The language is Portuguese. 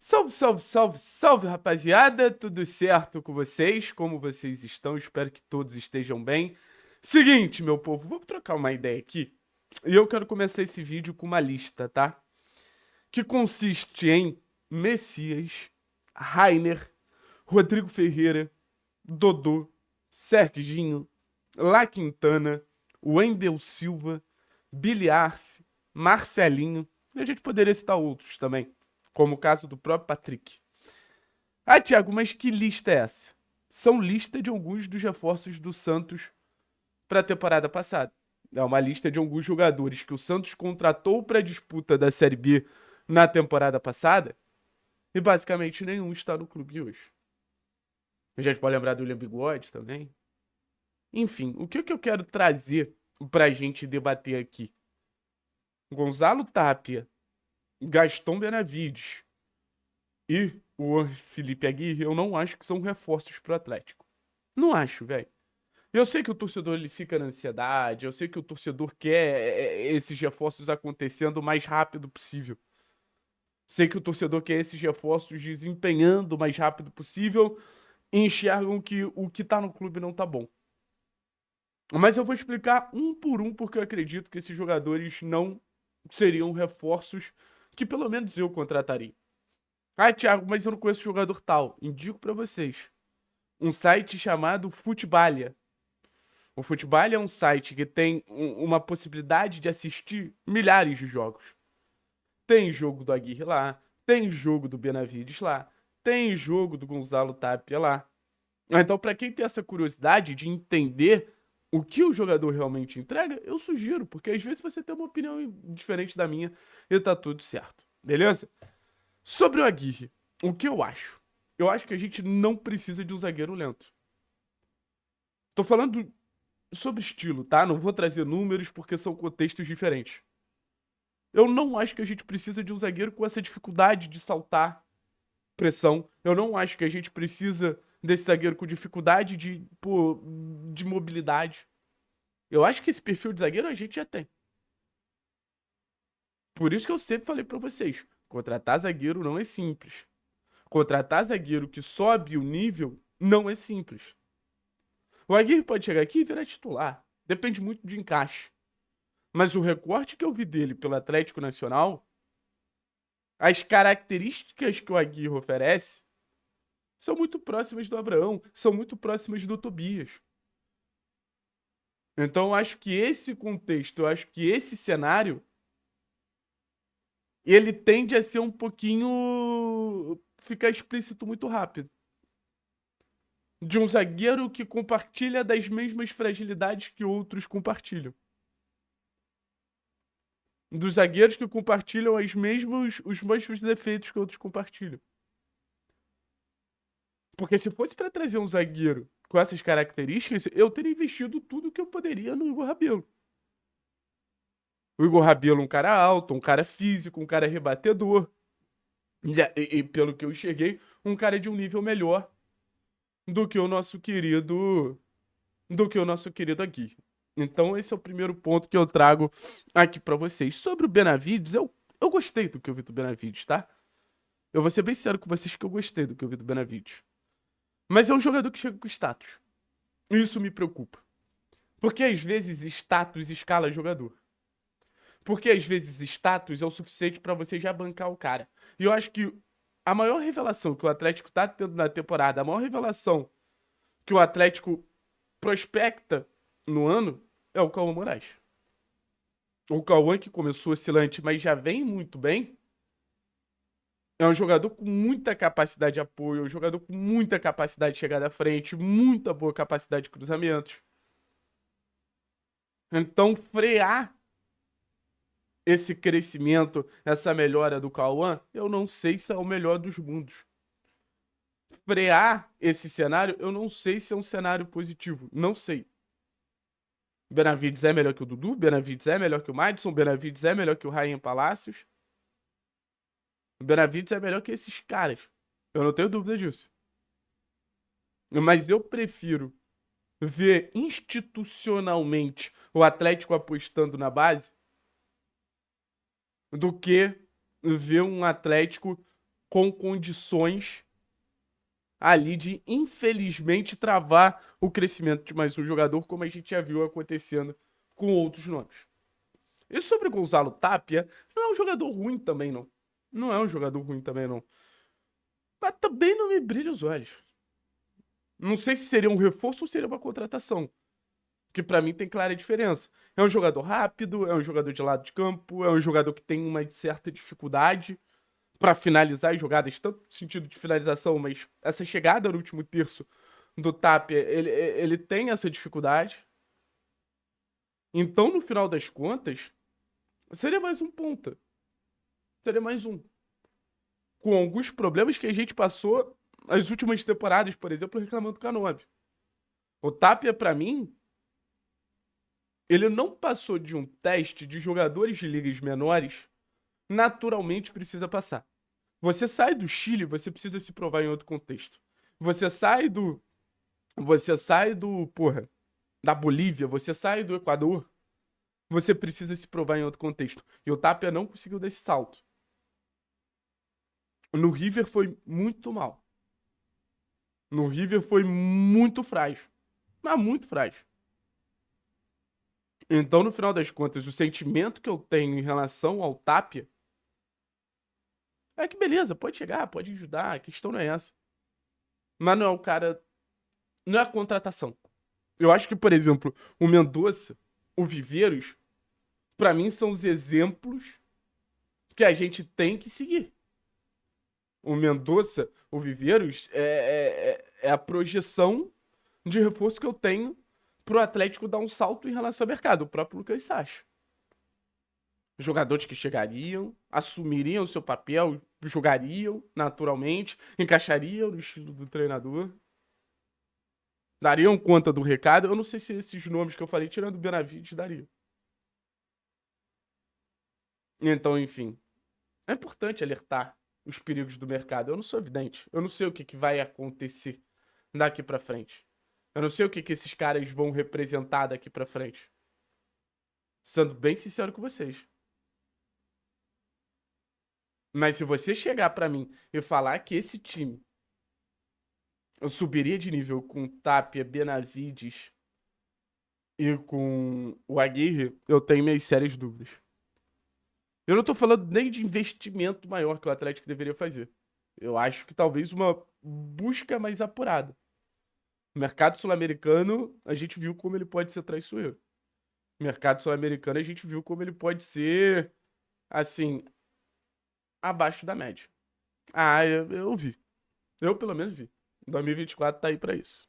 Salve, salve, salve, salve, rapaziada! Tudo certo com vocês? Como vocês estão? Espero que todos estejam bem. Seguinte, meu povo, vamos trocar uma ideia aqui. E eu quero começar esse vídeo com uma lista, tá? Que consiste em Messias, Rainer, Rodrigo Ferreira, Dodô, Serginho, La Quintana, Wendel Silva, Billy Arce, Marcelinho. E a gente poderia citar outros também, como o caso do próprio Patrick. Ah, Thiago, mas que lista é essa? São lista de alguns dos reforços do Santos para a temporada passada. É uma lista de alguns jogadores que o Santos contratou para a disputa da Série B na temporada passada e basicamente nenhum está no clube hoje. A gente pode lembrar do William Bigode também. Enfim, o que eu quero trazer para a gente debater aqui? Gonzalo Tapia, Gaston Benavides e o Felipe Aguirre, eu não acho que são reforços pro Atlético. Não acho, velho. Eu sei que o torcedor ele fica na ansiedade, eu sei que o torcedor quer esses reforços acontecendo o mais rápido possível. Sei que o torcedor quer esses reforços desempenhando o mais rápido possível e enxergam que o que tá no clube não tá bom. Mas eu vou explicar um por um porque eu acredito que esses jogadores não seriam reforços que pelo menos eu contrataria. Ah, Thiago, mas eu não conheço jogador tal. Indico pra vocês um site chamado Futbalia. O Futbalia é um site que tem uma possibilidade de assistir milhares de jogos. Tem jogo do Aguirre lá, tem jogo do Benavides lá, tem jogo do Gonzalo Tapia lá. Então, pra quem tem essa curiosidade de entender o que o jogador realmente entrega, eu sugiro, porque às vezes você tem uma opinião diferente da minha e tá tudo certo. Beleza? Sobre o Aguirre, o que eu acho? Eu acho que a gente não precisa de um zagueiro lento. Tô falando sobre estilo, tá? Não vou trazer números porque são contextos diferentes. Eu não acho que a gente precisa de um zagueiro com essa dificuldade de saltar pressão. Eu não acho que a gente precisa desse zagueiro com dificuldade de mobilidade. Eu acho que esse perfil de zagueiro a gente já tem. Por isso que eu sempre falei pra vocês, contratar zagueiro não é simples. Contratar zagueiro que sobe o nível não é simples. O Aguirre pode chegar aqui e virar titular. Depende muito de encaixe. Mas o recorte que eu vi dele pelo Atlético Nacional, as características que o Aguirre oferece, são muito próximas do Abraão, são muito próximas do Tobias. Então eu acho que esse contexto, eu acho que esse cenário, ele tende a ser um pouquinho... ficar explícito muito rápido. De um zagueiro que compartilha das mesmas fragilidades que outros compartilham. Dos zagueiros que compartilham os mesmos defeitos que outros compartilham. Porque se fosse para trazer um zagueiro com essas características, eu teria investido tudo que eu poderia no Igor Rabelo. O Igor Rabelo é um cara alto, um cara físico, um cara rebatedor. E pelo que eu enxerguei, um cara de um nível melhor do que o nosso querido Aguirre. Então esse é o primeiro ponto que eu trago aqui pra vocês. Sobre o Benavides, eu gostei do que eu vi do Benavides, tá? Eu vou ser bem sincero com vocês que eu gostei do que eu vi do Benavides. Mas é um jogador que chega com status. E isso me preocupa. Porque às vezes status escala jogador. Porque às vezes status é o suficiente pra você já bancar o cara. E eu acho que a maior revelação que o Atlético tá tendo na temporada, a maior revelação que o Atlético prospecta no ano é o Cauã Moraes. O Cauã que começou oscilante, mas já vem muito bem. É um jogador com muita capacidade de apoio, é um jogador com muita capacidade de chegada à frente, muita boa capacidade de cruzamentos. Então, frear esse crescimento, essa melhora do Cauã, eu não sei se é o melhor dos mundos. Frear esse cenário, eu não sei se é um cenário positivo. Não sei. Benavides é melhor que o Dudu, Benavides é melhor que o Madison, Benavides é melhor que o Rayan Palácios. Benavides é melhor que esses caras. Eu não tenho dúvida disso. Mas eu prefiro ver institucionalmente o Atlético apostando na base do que ver um Atlético com condições ali de, infelizmente, travar o crescimento de mais um jogador, como a gente já viu acontecendo com outros nomes. E sobre o Gonzalo Tapia, não é um jogador ruim também, não. Não é um jogador ruim também, não. Mas também não me brilha os olhos. Não sei se seria um reforço ou seria uma contratação. Que pra mim tem clara diferença. É um jogador rápido, é um jogador de lado de campo, é um jogador que tem uma certa dificuldade pra finalizar as jogadas, tanto no sentido de finalização, mas essa chegada no último terço do Tapia, ele tem essa dificuldade. Então, no final das contas, seria mais um ponta. Seria mais um. Com alguns problemas que a gente passou as últimas temporadas, por exemplo, reclamando do Canóbio. O Tapia, pra mim, ele não passou de um teste de jogadores de ligas menores, naturalmente precisa passar. Você sai do Chile, você precisa se provar em outro contexto. Você sai do. Você sai do. Porra. Da Bolívia, você sai do Equador, você precisa se provar em outro contexto. E o Tapia não conseguiu dar esse salto. No River foi muito mal. No River foi muito frágil. Mas muito frágil. Então, no final das contas, o sentimento que eu tenho em relação ao Tapia é que beleza, pode chegar, pode ajudar, a questão não é essa. Mas não é o cara. Não é a contratação. Eu acho que, por exemplo, o Mendonça, o Viveiros, pra mim são os exemplos que a gente tem que seguir. O Mendonça, o Viveiros, é a projeção de reforço que eu tenho pro Atlético dar um salto em relação ao mercado. O próprio Lucas Sacha. Jogadores que chegariam, assumiriam o seu papel, jogariam naturalmente, encaixariam no estilo do treinador, dariam conta do recado. Eu não sei se esses nomes que eu falei, tirando o Benavides, dariam. Então, enfim, é importante alertar os perigos do mercado. Eu não sou evidente. Eu não sei o que vai acontecer daqui pra frente. Eu não sei o que esses caras vão representar daqui pra frente. Sendo bem sincero com vocês. Mas se você chegar pra mim e falar que esse time eu subiria de nível com Tapia, Benavides e com o Aguirre, eu tenho minhas sérias dúvidas. Eu não tô falando nem de investimento maior que o Atlético deveria fazer. Eu acho que talvez uma busca mais apurada. O mercado sul-americano, a gente viu como ele pode ser traiçoeiro. O mercado sul-americano, a gente viu como ele pode ser, assim, abaixo da média. Ah, eu vi. Eu, pelo menos, vi. 2024 tá aí pra isso.